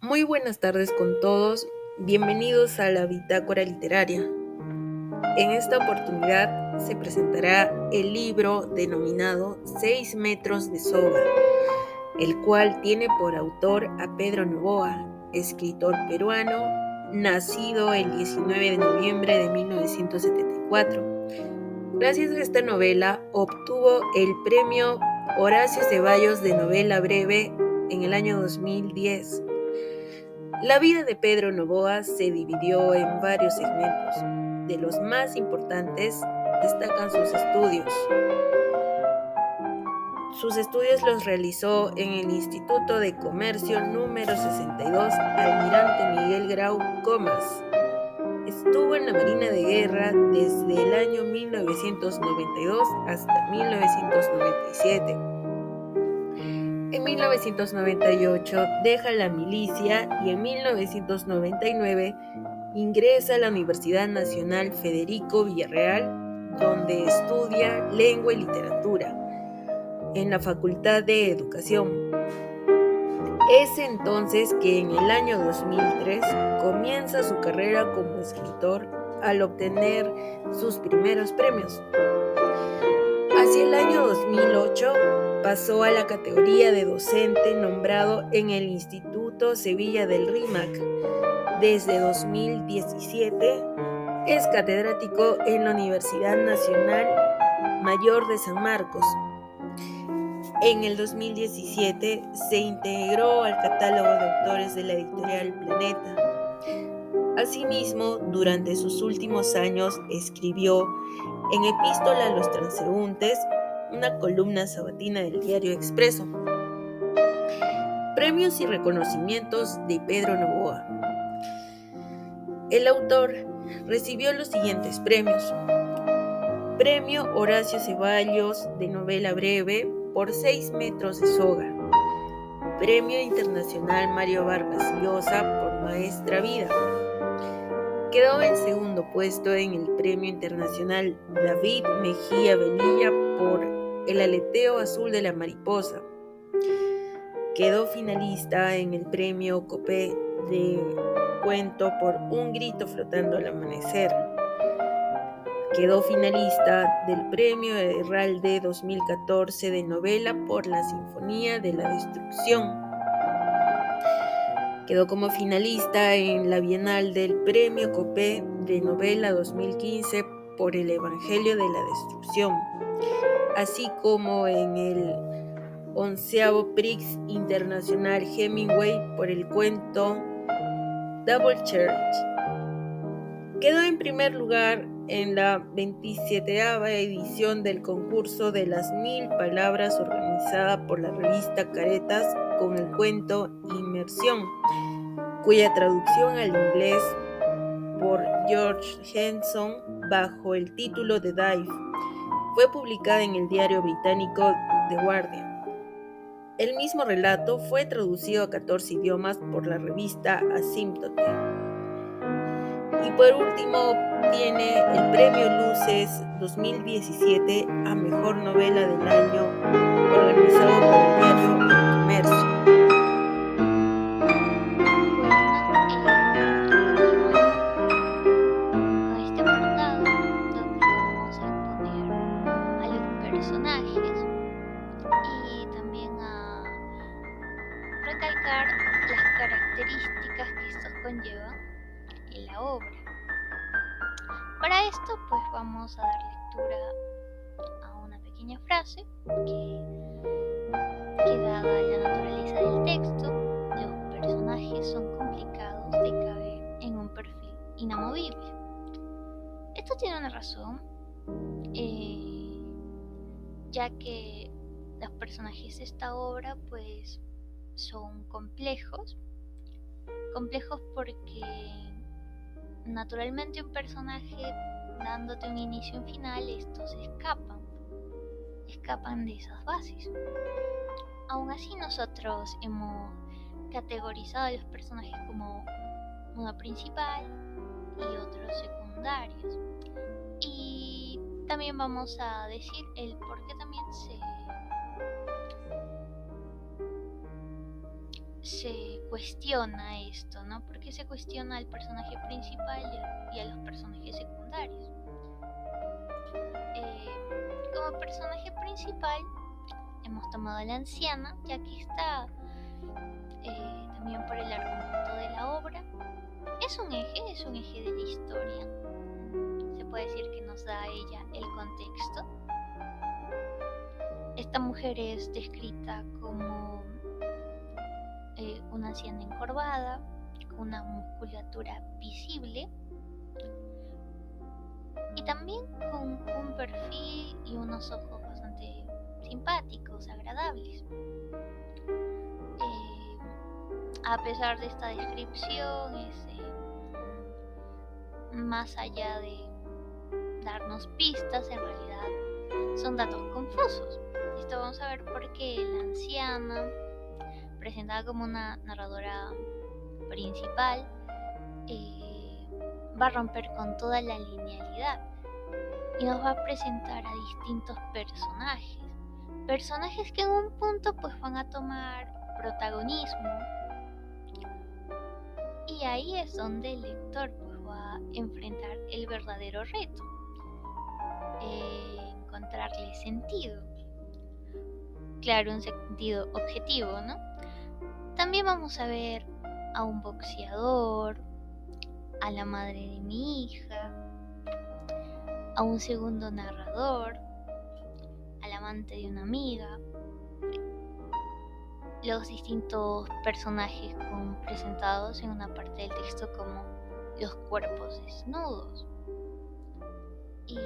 Muy buenas tardes con todos, bienvenidos a la Bitácora Literaria. En esta oportunidad se presentará el libro denominado 6 metros de soga, el cual tiene por autor a Pedro Novoa, escritor peruano, nacido el 19 de noviembre de 1974. Gracias a esta novela obtuvo el premio Horacio Ceballos de novela breve en el año 2010. La vida de Pedro Novoa se dividió en varios segmentos. De los más importantes destacan sus estudios. Sus estudios los realizó en el Instituto de Comercio número 62 Almirante Miguel Grau Comas. Estuvo en la Marina de Guerra desde el año 1992 hasta 1997. En 1998 deja la milicia y en 1999 ingresa a la Universidad Nacional Federico Villarreal, donde estudia lengua y literatura en la Facultad de Educación. Es entonces que en el año 2003 comienza su carrera como escritor al obtener sus primeros premios. Hacia el año 2008 pasó a la categoría de docente nombrado en el Instituto Sevilla del RIMAC. Desde 2017 es catedrático en la Universidad Nacional Mayor de San Marcos. En el 2017 se integró al catálogo de autores de la editorial Planeta. Asimismo, durante sus últimos años escribió en Epístola a los Transeúntes, una columna sabatina del diario Expreso. Premios y reconocimientos de Pedro Novoa. El autor recibió los siguientes premios. Premio Horacio Ceballos de novela breve por 6 metros de soga. Premio Internacional Mario Vargas Llosa por Maestra Vida. Quedó en segundo puesto en el Premio Internacional David Mejía Velilla por El aleteo azul de la mariposa. Quedó finalista en el Premio Copé de cuento por Un grito flotando al amanecer. Quedó finalista del Premio Herralde 2014 de novela por La Sinfonía de la Destrucción. Quedó como finalista en la Bienal del Premio Copé de novela 2015 por El Evangelio de la Destrucción, así como en el 11º Prix Internacional Hemingway por el cuento Double Church. Quedó en primer lugar en la 27ª edición del concurso de las 1000 palabras organizada por la revista Caretas con el cuento Inmersión, cuya traducción al inglés por George Henson bajo el título de Dive fue publicada en el diario británico The Guardian. El mismo relato fue traducido a 14 idiomas por la revista Asymptote. Y por último, tiene el Premio Luces 2017 a Mejor Novela del Año, organizado por el diario El Comercio. Con este apartado donde vamos a exponer a los personajes y también a recalcar las características que estos conllevan en la obra. Para esto pues vamos a dar lectura a una pequeña frase que dada la naturaleza del texto, los personajes son complicados de caber en un perfil inamovible. Esto tiene una razón, ya que los personajes de esta obra pues son complejos porque naturalmente un personaje dándote un inicio y un final, estos escapan de esas bases. Aún así nosotros hemos categorizado a los personajes como uno principal y otros secundarios, y también vamos a decir el por qué también se cuestiona esto, ¿no? Porque se cuestiona al personaje principal y a los personajes secundarios. Como personaje principal hemos tomado a la anciana, ya que está también por el argumento de la obra. Es un eje de la historia. Se puede decir que nos da a ella el contexto. Esta mujer es descrita como una anciana encorvada, con una musculatura visible y también con un perfil y unos ojos bastante simpáticos, agradables. A pesar de esta descripción, más allá de darnos pistas, en realidad son datos confusos. Esto vamos a ver porque la anciana, presentada como una narradora principal, va a romper con toda la linealidad y nos va a presentar a distintos personajes que en un punto pues van a tomar protagonismo, y ahí es donde el lector pues va a enfrentar el verdadero reto, encontrarle sentido, claro, un sentido objetivo, ¿no? También vamos a ver a un boxeador, a la madre de mi hija, a un segundo narrador, al amante de una amiga, los distintos personajes presentados en una parte del texto como los cuerpos desnudos. Y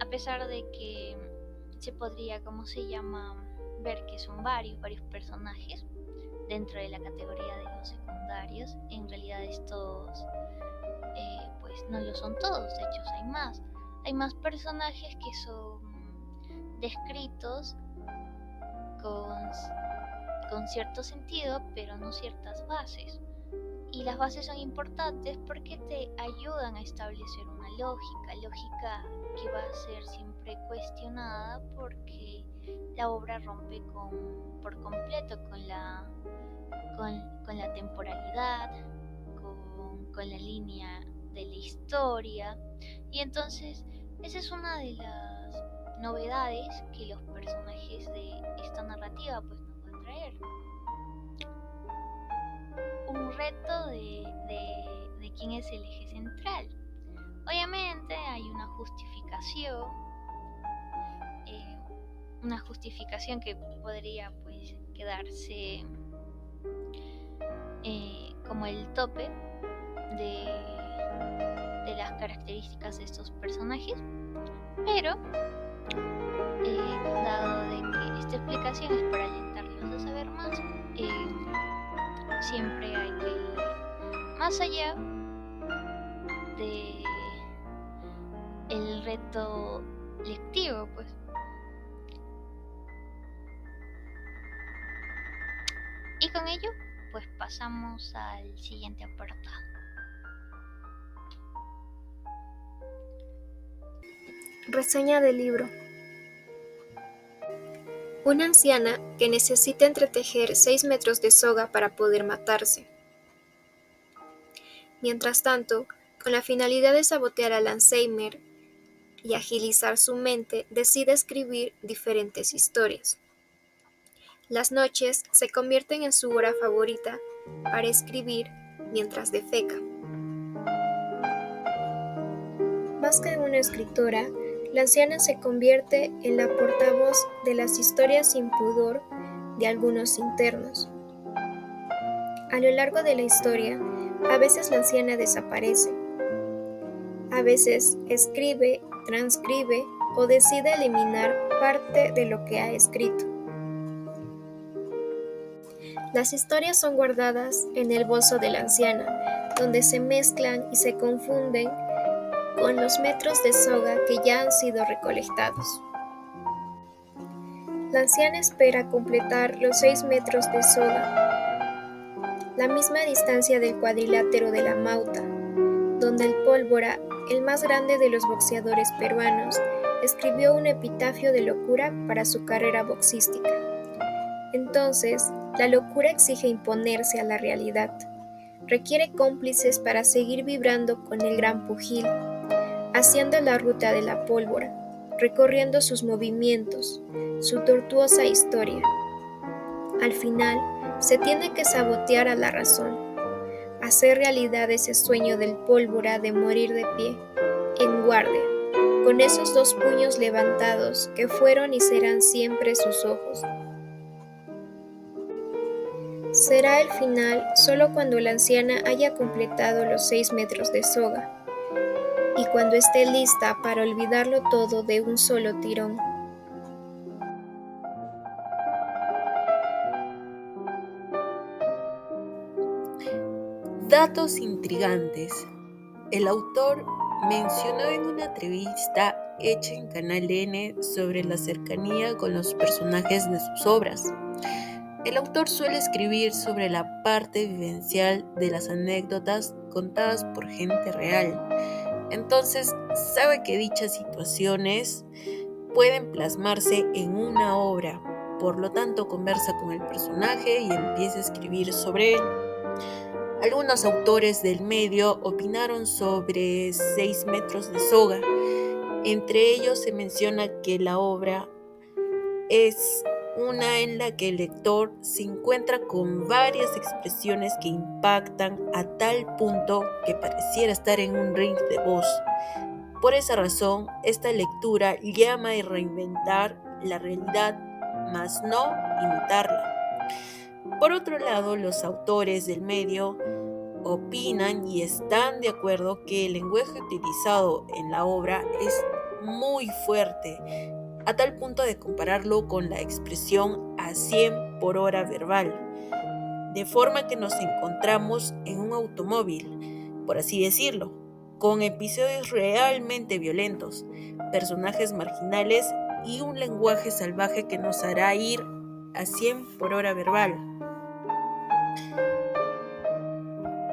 a pesar de que se podría, ver que son varios personajes dentro de la categoría de los secundarios, en realidad estos pues no lo son todos. De hecho hay más personajes que son descritos con cierto sentido, pero no ciertas bases. Y las bases son importantes porque te ayudan a establecer una lógica que va a ser siempre cuestionada, porque la obra rompe por completo con la temporalidad, con la línea de la historia. Y entonces esa es una de las novedades que los personajes de esta narrativa pues nos van a traer. Un reto de quién es el eje central. Obviamente hay una justificación que podría pues quedarse como el tope de las características de estos personajes, pero dado de que esta explicación es para alentarlos a saber más, siempre hay que ir más allá de el reto lectivo, pues. Y con ello pues pasamos al siguiente apartado. Reseña del libro. Una anciana que necesita entretejer 6 metros de soga para poder matarse. Mientras tanto, con la finalidad de sabotear al Alzheimer y agilizar su mente, decide escribir diferentes historias. Las noches se convierten en su hora favorita para escribir mientras defeca. Más que una escritora, la anciana se convierte en la portavoz de las historias sin pudor de algunos internos. A lo largo de la historia, a veces la anciana desaparece. A veces escribe, transcribe o decide eliminar parte de lo que ha escrito. Las historias son guardadas en el bolso de la anciana, donde se mezclan y se confunden con los metros de soga que ya han sido recolectados. La anciana espera completar los 6 metros de soga, la misma distancia del cuadrilátero de la Mauta, donde el Pólvora, el más grande de los boxeadores peruanos, escribió un epitafio de locura para su carrera boxística. Entonces, La locura exige imponerse a la realidad. Requiere cómplices para seguir vibrando con el gran pugil, haciendo la ruta de la pólvora, recorriendo sus movimientos, su tortuosa historia. Al final, se tiene que sabotear a la razón, hacer realidad ese sueño del pólvora de morir de pie, en guardia, con esos dos puños levantados que fueron y serán siempre sus ojos. Será el final solo cuando la anciana haya completado los 6 metros de soga y cuando esté lista para olvidarlo todo de un solo tirón. Datos intrigantes. El autor mencionó en una entrevista hecha en Canal N sobre la cercanía con los personajes de sus obras. El autor suele escribir sobre la parte vivencial de las anécdotas contadas por gente real. Entonces, sabe que dichas situaciones pueden plasmarse en una obra. Por lo tanto, conversa con el personaje y empieza a escribir sobre él. Algunos autores del medio opinaron sobre 6 metros de soga. Entre ellos se menciona que la obra es una en la que el lector se encuentra con varias expresiones que impactan a tal punto que pareciera estar en un ring de voz. Por esa razón, esta lectura llama a reinventar la realidad, mas no imitarla. Por otro lado, los autores del medio opinan y están de acuerdo que el lenguaje utilizado en la obra es muy fuerte, a tal punto de compararlo con la expresión a 100 por hora verbal, de forma que nos encontramos en un automóvil, por así decirlo, con episodios realmente violentos, personajes marginales y un lenguaje salvaje que nos hará ir a 100 por hora verbal.